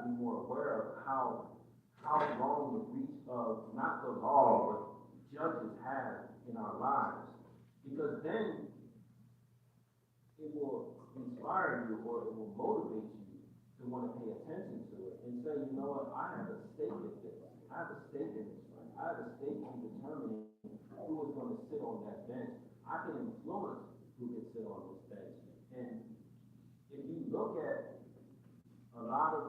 to be more aware of how long the reach of not the law, but judges have in our lives. Because then it will inspire you, or it will motivate you to want to pay attention to it and say, you know what, I have a stake in this. I have a stake in this, right? I have a stake in determining who is going to sit on that bench. I can influence who can sit on this bench. And if you look at a lot of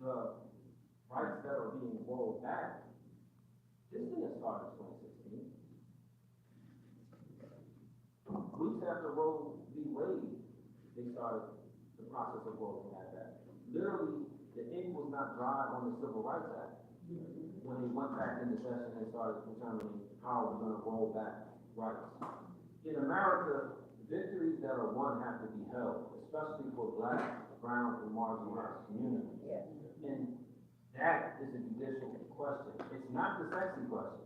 the rights that are being rolled back, this didn't start in 2016. Weeks after Roe v. Wade, they started the process of rolling that back. Literally, the ink was not dry on the Civil Rights Act when they went back into session and started determining how we're going to roll back rights. In America, victories that are won have to be held, especially for Black, brown, and marginalized communities. Yes. And that is a judicial question. It's not the sexy question,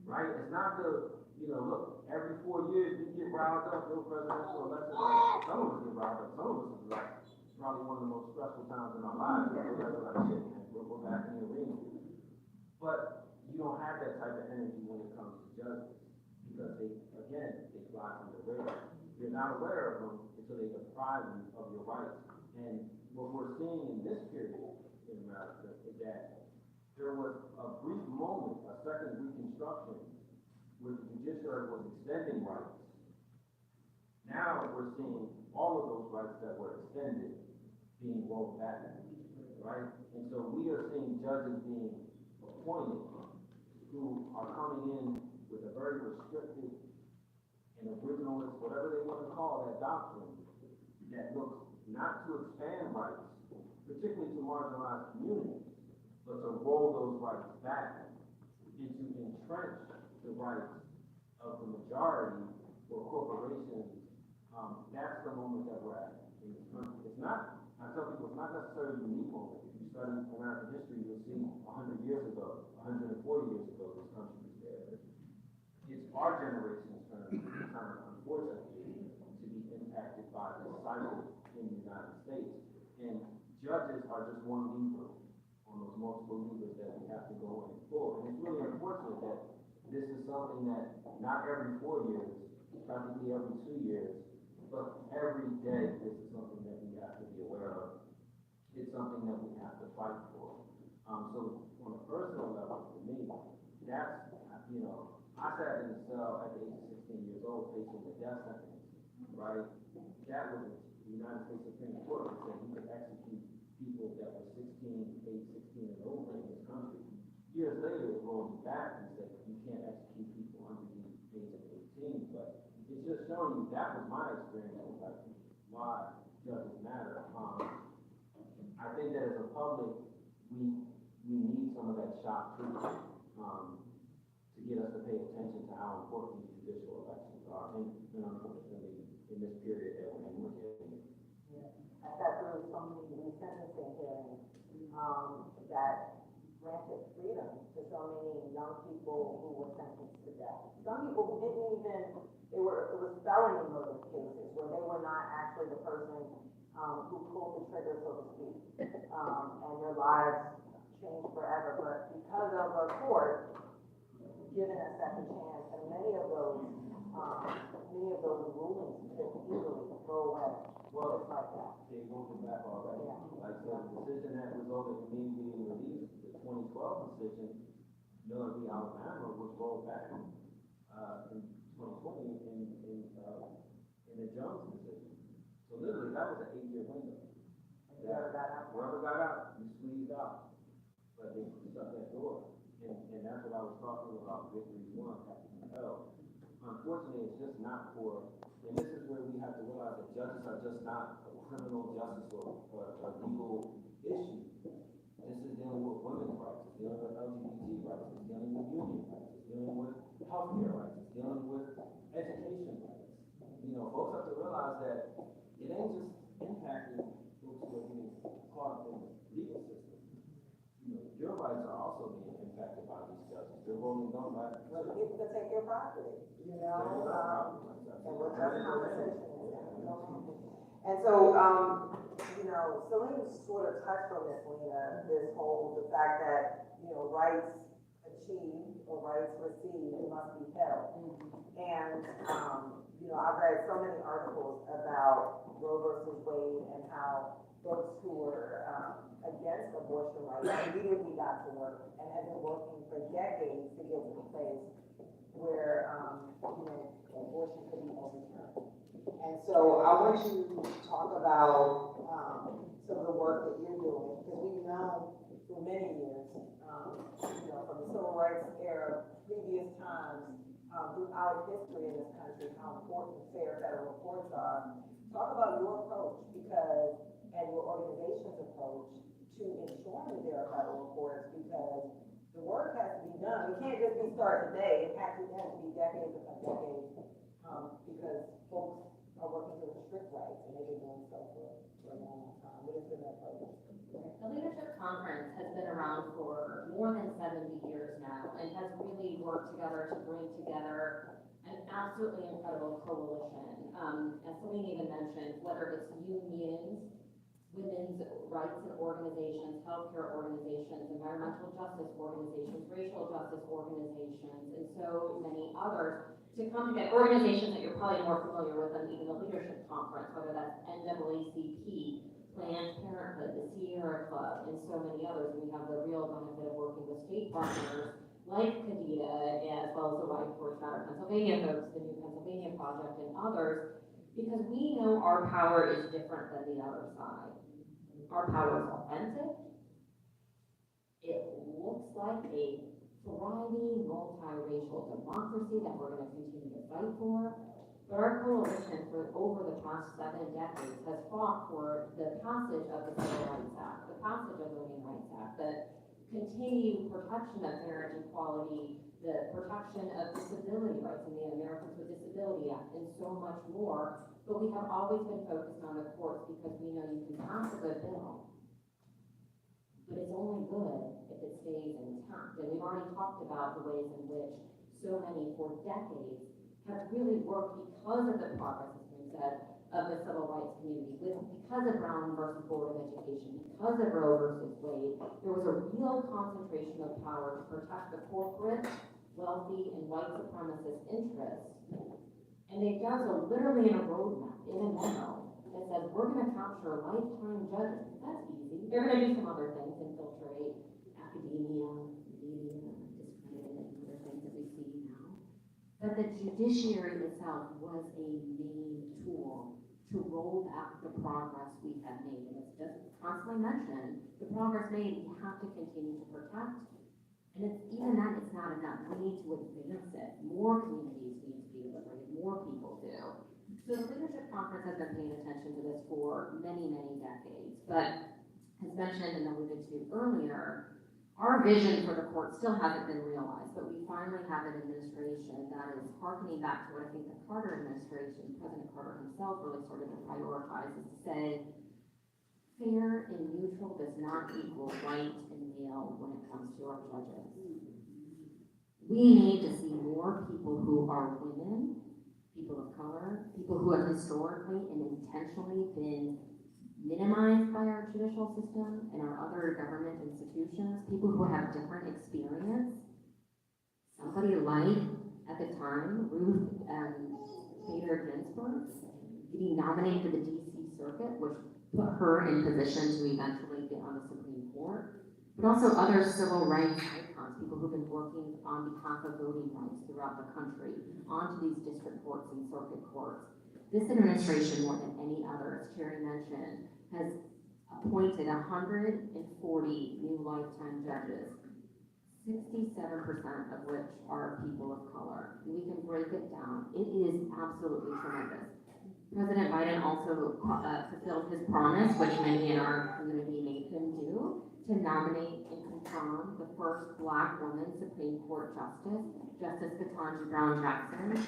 right? It's not the, look, every 4 years we get riled up, no presidential election. Some of us get riled up, some of us is like, probably one of the most stressful times in our lives. We're like, shit, man, we're back in the arena. But you don't have that type of energy when it comes to justice, because they fly under the radar. You're not aware of them until they deprive you of your rights. And what we're seeing in this period in America is that there was a brief moment, a second Reconstruction, where the judiciary was extending rights. Now we're seeing all of those rights that were extended being rolled back, right? And so we are seeing judges being appointed who are coming in with a very restricted and originalist, whatever they want to call that doctrine, that looks not to expand rights, particularly to marginalized communities, but to roll those rights back and to entrench the rights of the majority or corporations. That's the moment that we're at in this country. It's not, I tell people, it's not necessarily a unique moment. If you study American history, you'll see 100 years ago, 140 years ago, this country was there. It's our generation's turn, unfortunately, to be impacted by this cycle in the United States. And judges are just one lever on those multiple levers that we have to go in and pull. And it's really unfortunate that this is something that not every 4 years, practically every 2 years, but every day this is something that we have to be aware of. It's something that we have to fight for. So on a personal level, for me, that's, I sat in the cell at the age of 16 years old facing the death sentence, right? That was the United States Supreme Court that said you could execute people that were age 16 and over in this country. Years later, it rolled back and said you can't execute people under the age of 18, but it's just showing you that was my experience with like why judges matter. I think that as a public, we need some of that shock treatment to get us to pay attention to how important these judicial elections are, and unfortunately, in this period that we're in. Yeah. I sat through so many resentencing hearings that granted freedom to so many young people who were sentenced to death. Some people who didn't even, it was felony murder cases where they were not actually the person who pulled the trigger, so to speak, and their lives changed forever. But because of a court giving a second chance, and many of those rulings could easily go away. Well, just like that. They moved it back already. Yeah. Like the decision that resulted in me being released, the 2012 decision, Miller v. Alabama, was rolled back in 2020 in the Jones decision. So literally, that was an 8-year window. Whoever got out, you squeezed out. But they shut that door. And that's what I was talking about, victory one, have to be held. Unfortunately, it's just not for, and this is where we have to realize that judges are just not a criminal justice or a legal issue. This is dealing with women's rights, it's dealing with LGBT rights, it's dealing with union rights, it's dealing with healthcare rights, it's dealing with education rights. Folks have to realize that it ain't just impacting folks who are getting caught up in the legal system. Your rights are also being impacted by these judges. They're rolling them back. Well, people can take your property, and we're having a conversation. And so, you know, Celine sort of touched on this, Lena, the fact that, you know, rights achieved or rights received must be held. And, you know, I've read so many articles about Roe versus Wade and how folks who were against abortion rights immediately got to work and have been working for decades to get to the place where, you know, abortion could be overturned. And so I want you to talk about some of the work that you're doing, because we've known for many years, you know, from the civil rights era, previous times, throughout history in this country, how important fair federal courts are. Talk about your approach, because, and your organization's approach to ensuring there are federal courts, because the work has to be done. It can't just be started today. It has to be decades upon decades, because folks are working to restrict rights, and they've been doing so for a long time. What has been that approach? The Leadership Conference has been around for more than 70 years now and has really worked together to bring together an absolutely incredible coalition. As Celine even mentioned, whether it's unions, women's rights and organizations, healthcare organizations, environmental justice organizations, racial justice organizations, and so many others, to come together, organizations that you're probably more familiar with than even the Leadership Conference, whether that's NAACP, Planned Parenthood, the Sierra Club, and so many others. And we have the real benefit of working with state partners like Kadita, as well as the White Horse Matter Pennsylvania folks, the New Pennsylvania Project, and others, because we know our power is different than the other side. Our power is authentic. It looks like a thriving multiracial democracy that we're going to continue to fight for. But our coalition for over the past 7 decades has fought for the passage of the Civil Rights Act, the passage of the Voting Rights Act, the continued protection of marriage equality, the protection of disability rights in the Americans with Disability Act, and so much more. But we have always been focused on the courts because we know you can pass a good bill, but it's only good if it stays intact. And we've already talked about the ways in which so many, for decades, have really worked because of the progress, as we said, of the civil rights community, because of Brown versus Board of Education, because of Roe versus Wade. There was a real concentration of power to protect the corporate, wealthy, and white supremacist interests. And they've done so literally in a roadmap, in a memo, that says we're going to capture lifetime judges. That's easy. They're going to do some other things, infiltrate academia, media, discredit, and other things that we see now. But the judiciary itself was a main tool to roll back the progress we have made. And it's just constantly mentioned, the progress made, we have to continue to protect. And it's, even that, it's not enough. We need to advance it. More communities need to be liberated. More people do. So the Leadership Conference has been paying attention to this for many, many decades. But as mentioned and alluded to earlier, our vision for the court still hasn't been realized, but we finally have an administration that is hearkening back to what I think the Carter administration, President Carter himself, really started to prioritize, is to say, fair and neutral does not equal white and male when it comes to our judges. We need to see more people who are women, people of color, people who have historically and intentionally been minimized by our judicial system and our other government institutions, people who have different experience. Somebody like, at the time, Ruth Bader Ginsburg, getting nominated to the DC Circuit, which put her in position to eventually get on the Supreme Court, but also other civil rights icons, people who've been working on behalf of voting rights throughout the country, onto these district courts and circuit courts. This administration, more than any other, as Terry mentioned, has appointed 140 new lifetime judges, 67% of which are people of color. And we can break it down. It is absolutely tremendous. President Biden also fulfilled his promise, which many in our community made him do, to nominate and confirm the first Black woman Supreme Court Justice, Justice Ketanji Brown Jackson,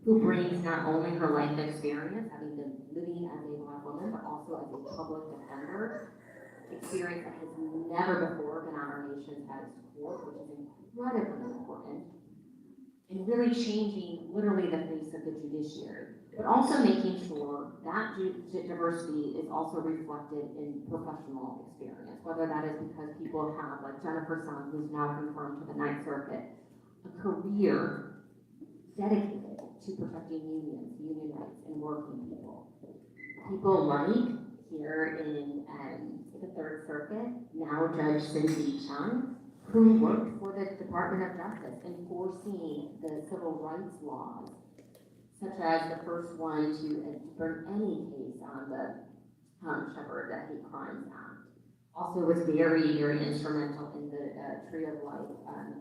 who brings not only her life experience, having been living as a Black woman, but also as a public defender, experience that has never before been on our nation's highest court, which is incredibly important, and really changing literally the face of the judiciary. but also making sure that diversity is also reflected in professional experience, whether that is because people have, like Jennifer Sun, who's now confirmed to the Ninth Circuit, a career dedicated to protecting unions, union rights, and working people. People like here in the Third Circuit, now Judge Cindy Chung, who worked for the Department of Justice enforcing the civil rights laws, such as the first one to burn any case on the Shepherd Hate Crimes Act. Also was very, very instrumental in the Tree of Life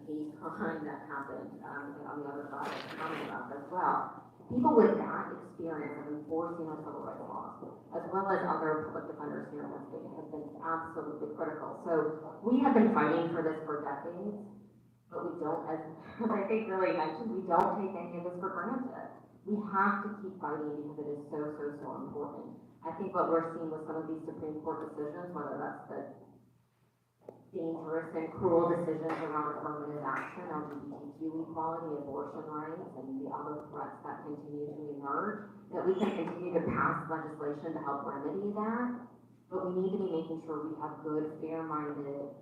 hate crime that happened on the other side of the Commonwealth as well. People with that experience of enforcing our civil rights laws, as well as other public defenders here in the state, have been absolutely critical. So we have been fighting for this for decades, but we don't, as I think really mentioned, we don't take any of this for granted. We have to keep fighting because it is so, so, so important. I think what we're seeing with some of these Supreme Court decisions, whether that's the dangerous and cruel decisions around affirmative action, LGBTQ equality, abortion rights, and the other threats that continue to emerge, that we can continue to pass legislation to help remedy that, but we need to be making sure we have good, fair-minded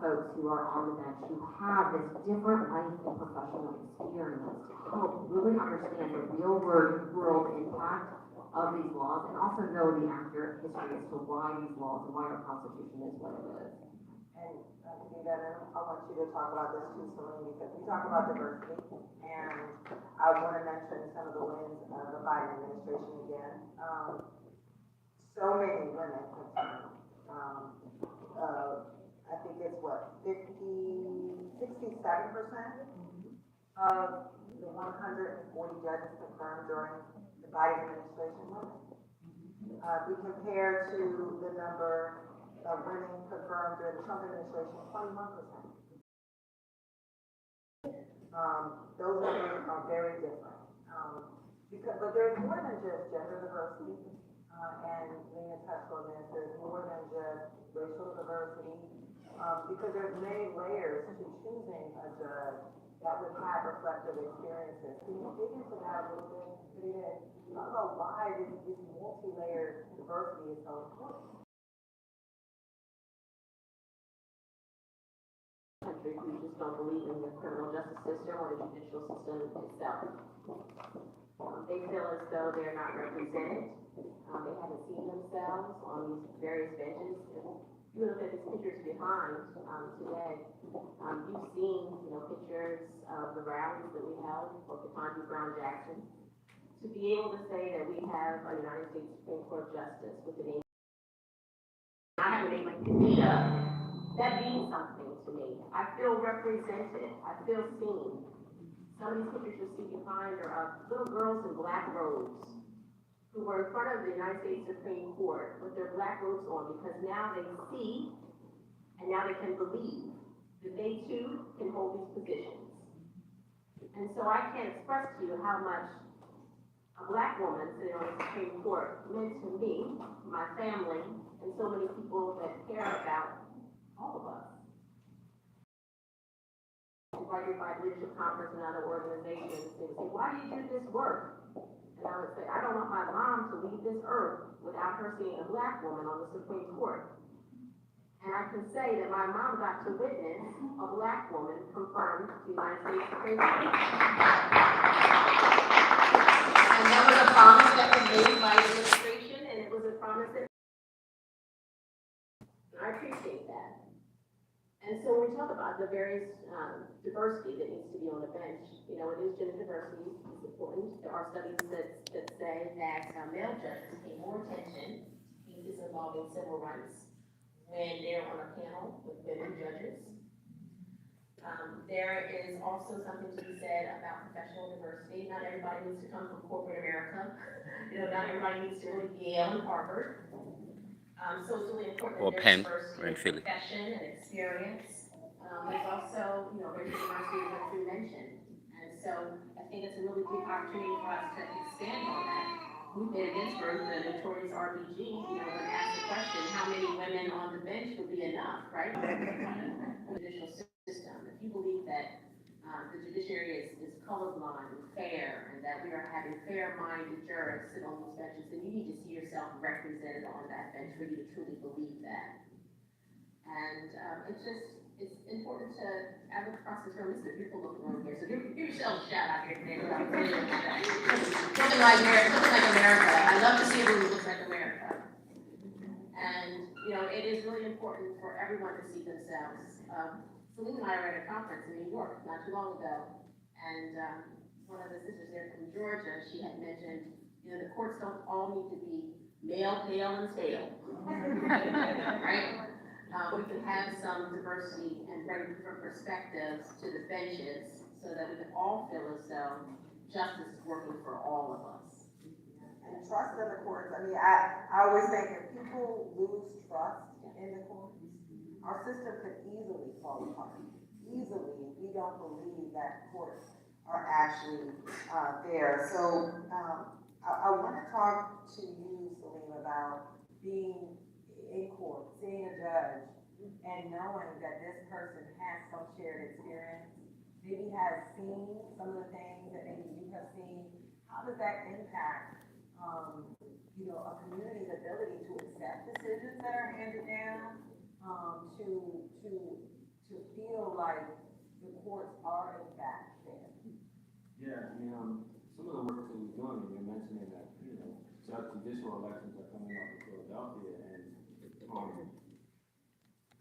folks who are on the bench who have this different life and professional experience to help really understand the real world impact of these laws and also know the accurate history as to why these laws and why our Constitution is what it is. And to do that, I want you to talk about this too, Celine, because we talk about diversity, and I want to mention some of the wins of the Biden administration again. So many women confirmed. I think it's what, 67% of the 140 judges confirmed during the Biden administration women. We compare to the number of women confirmed during the Trump administration, 21%. Those numbers are very different. But there's more than just gender diversity, and Lena touched on this, there's more than just racial diversity, because there's many layers to choosing a judge that would have reflective experiences. Can you dig into that a little bit? Talk about why this multi-layered diversity is so important. Country who just don't believe in the criminal justice system or the judicial system itself. They feel as though they're not represented. They haven't seen themselves on these various benches. If you look at these pictures behind today, you've seen pictures of the rallies that we held for Ketanji Brown Jackson. To be able to say that we have a United States Supreme Court Justice with the name, I have a name like Anita, that means something to me. I feel represented. I feel seen. Some of these pictures you see behind are of little girls in black robes who were in front of the United States Supreme Court with their black robes on because now they see and now they can believe that they too can hold these positions. And so I can't express to you how much a black woman sitting on the Supreme Court meant to me, my family, and so many people that care about all of us. Invited by Leadership Conference and other organizations, they say, why do you do this work? And I would say, I don't want my mom to leave this earth without her seeing a black woman on the Supreme Court. And I can say that my mom got to witness a black woman confirmed to the United States Supreme Court. And that was a promise that was made by the administration, and it was a promise that I appreciate that. And so when we talk about the various diversity that needs to be on the bench, it is gender diversity is important. There are studies that say that male judges pay more attention to cases involving civil rights when they're on a panel with women judges. There is also something to be said about professional diversity. Not everybody needs to come from corporate America. Not everybody needs to go to Yale and Harvard. So it's really important Or that Penn, there's or in diversity Philly. of profession and experience. There's also, racial diversity that we mentioned. And so I think it's a really big opportunity for us to expand on that. Ruth Bader Ginsburg, the notorious RBG, when asked the question, how many women on the bench would be enough, right? The judicial system. If you believe that the judiciary is colorblind and fair, and that we are having fair-minded jurors sit on these benches, then you need to see yourself represented on that bench for you to truly believe that. And it's important to have a process room. This is a beautiful looking room here, so give yourself a shout out here today. Something like America. I love to see a room that looks like America. And, you know, it is really important for everyone to see themselves. Celine and I were at a conference in New York not too long ago, and one of the sisters there from Georgia, she had mentioned, you know, the courts don't all need to be male, pale, and stale, right? We can have some diversity and bring different perspectives to the benches so that we can all feel as though justice is working for all of us. And trust in the courts. I mean, I always think if people lose trust in the courts, our system could easily fall apart. Easily, if we don't believe that courts are actually there. So I want to talk to you, Celine, about being in court, seeing a judge, and knowing that this person has some shared experience, maybe has seen some of the things that maybe you have seen. How does that impact, you know, a community's ability to accept decisions that are handed down, to feel like the courts are in fact there? Yeah, I mean, some of the work that we're doing, and you're mentioning that, you know, judicial elections are coming up in Philadelphia, and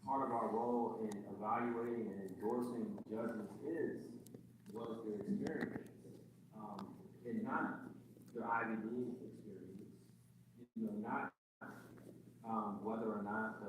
part of our role in evaluating and endorsing judges was their experience, and not their Ivy League experience, you know, not whether or not